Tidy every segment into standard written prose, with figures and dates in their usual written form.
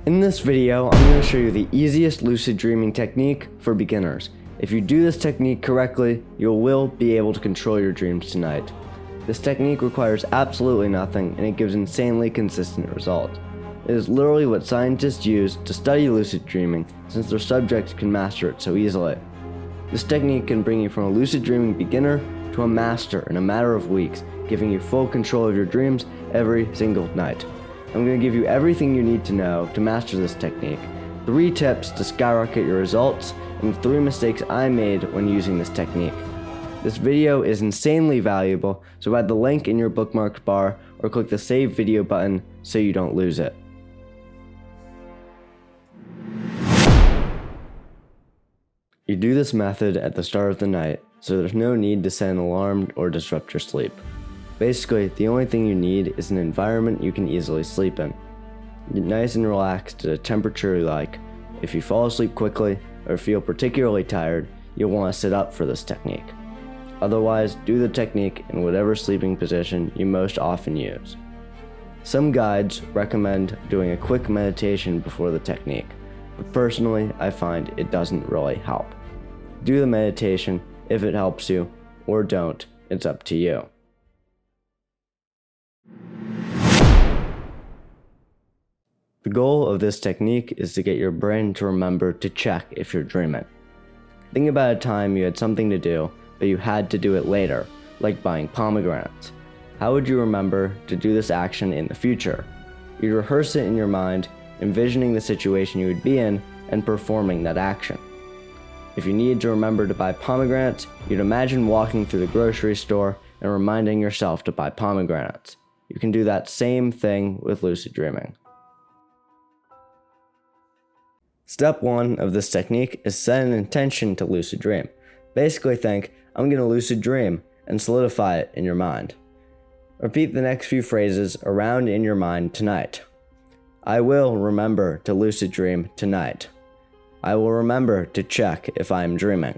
In this video, I'm going to show you the easiest lucid dreaming technique for beginners. If you do this technique correctly, you will be able to control your dreams tonight. This technique requires absolutely nothing, and it gives insanely consistent results. It is literally what scientists use to study lucid dreaming, since their subjects can master it so easily. This technique can bring you from a lucid dreaming beginner to a master in a matter of weeks, giving you full control of your dreams every single night. I'm going to give you everything you need to know to master this technique, 3 tips to skyrocket your results, and 3 mistakes I made when using this technique. This video is insanely valuable, so add the link in your bookmarks bar or click the save video button so you don't lose it. You do this method at the start of the night, so there's no need to set an alarm or disrupt your sleep. Basically, the only thing you need is an environment you can easily sleep in. Get nice and relaxed at a temperature you like. If you fall asleep quickly or feel particularly tired, you'll want to sit up for this technique. Otherwise, do the technique in whatever sleeping position you most often use. Some guides recommend doing a quick meditation before the technique, but personally, I find it doesn't really help. Do the meditation if it helps you, or don't, it's up to you. The goal of this technique is to get your brain to remember to check if you're dreaming. Think about a time you had something to do, but you had to do it later, like buying pomegranates. How would you remember to do this action in the future? You'd rehearse it in your mind, envisioning the situation you would be in, and performing that action. If you needed to remember to buy pomegranates, you'd imagine walking through the grocery store and reminding yourself to buy pomegranates. You can do that same thing with lucid dreaming. Step 1 of this technique is set an intention to lucid dream. Basically think, I'm going to lucid dream, and solidify it in your mind. Repeat the next few phrases around in your mind tonight. I will remember to lucid dream tonight. I will remember to check if I am dreaming.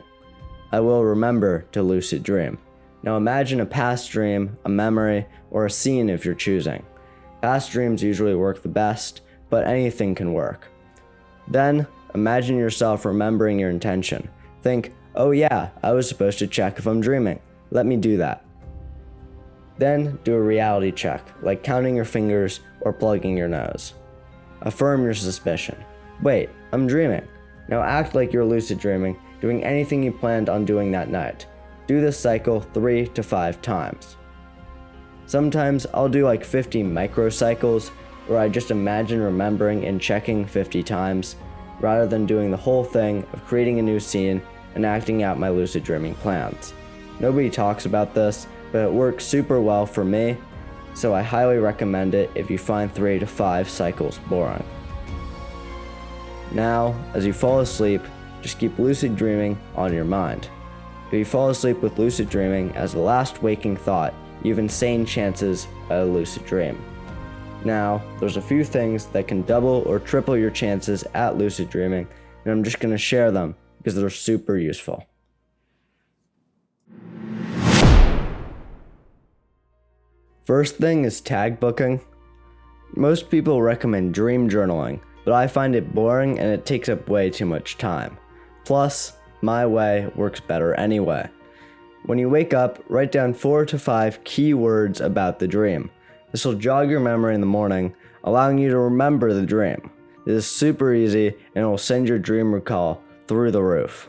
I will remember to lucid dream. Now imagine a past dream, a memory, or a scene if you're choosing. Past dreams usually work the best, but anything can work. Then, imagine yourself remembering your intention. Think, oh yeah, I was supposed to check if I'm dreaming. Let me do that. Then, do a reality check, like counting your fingers or plugging your nose. Affirm your suspicion. Wait, I'm dreaming. Now act like you're lucid dreaming, doing anything you planned on doing that night. Do this cycle 3 to 5 times. Sometimes I'll do like 50 microcycles, where I just imagine remembering and checking 50 times, rather than doing the whole thing of creating a new scene and acting out my lucid dreaming plans. Nobody talks about this, but it works super well for me, so I highly recommend it if you find 3 to 5 cycles boring. Now, as you fall asleep, just keep lucid dreaming on your mind. If you fall asleep with lucid dreaming as the last waking thought, you have insane chances at a lucid dream. Now, there's a few things that can double or triple your chances at lucid dreaming, and I'm just going to share them because they're super useful. First thing is tag booking. Most people recommend dream journaling, but I find it boring and it takes up way too much time. Plus, my way works better anyway. When you wake up, write down 4 to 5 key words about the dream. This will jog your memory in the morning, allowing you to remember the dream. It is super easy and it will send your dream recall through the roof.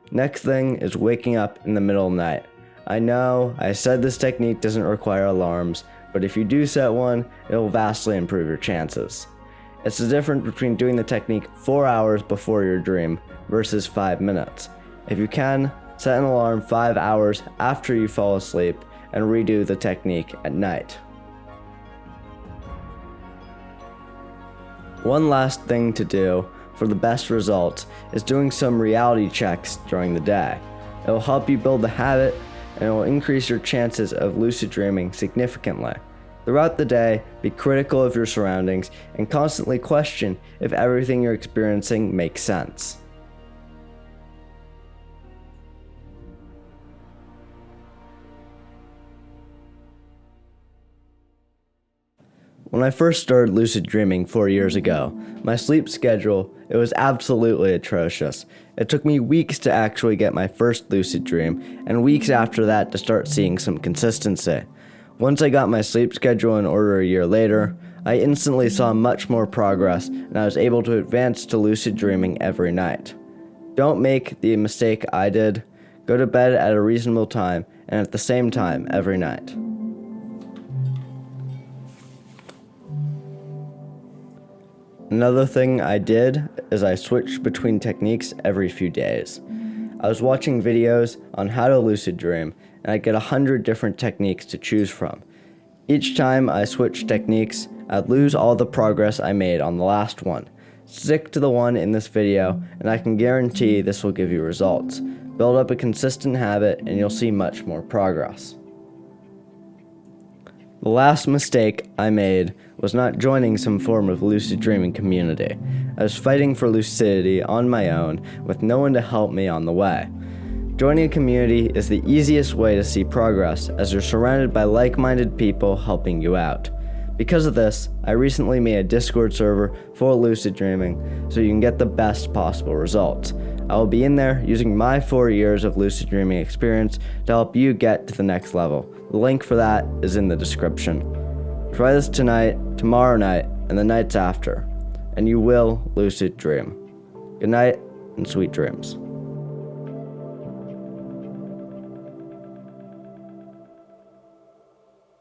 Next thing is waking up in the middle of the night. I know I said this technique doesn't require alarms, but if you do set one, it will vastly improve your chances. It's the difference between doing the technique 4 hours before your dream versus 5 minutes. If you can, set an alarm 5 hours after you fall asleep and redo the technique at night. One last thing to do for the best results is doing some reality checks during the day. It will help you build the habit and it will increase your chances of lucid dreaming significantly. Throughout the day, be critical of your surroundings and constantly question if everything you're experiencing makes sense. When I first started lucid dreaming 4 years ago, my sleep schedule, it was absolutely atrocious. It took me weeks to actually get my first lucid dream, and weeks after that to start seeing some consistency. Once I got my sleep schedule in order a year later, I instantly saw much more progress, and I was able to advance to lucid dreaming every night. Don't make the mistake I did. Go to bed at a reasonable time, and at the same time every night. Another thing I did is I switched between techniques every few days. I was watching videos on how to lucid dream, and I'd get 100 different techniques to choose from. Each time I switched techniques, I'd lose all the progress I made on the last one. Stick to the one in this video, and I can guarantee this will give you results. Build up a consistent habit, and you'll see much more progress. The last mistake I made was not joining some form of lucid dreaming community. I was fighting for lucidity on my own with no one to help me on the way. Joining a community is the easiest way to see progress, as you're surrounded by like-minded people helping you out. Because of this, I recently made a Discord server for lucid dreaming so you can get the best possible results. I will be in there using my 4 years of lucid dreaming experience to help you get to the next level. The link for that is in the description. Try this tonight, tomorrow night, and the nights after, and you will lucid dream. Good night and sweet dreams.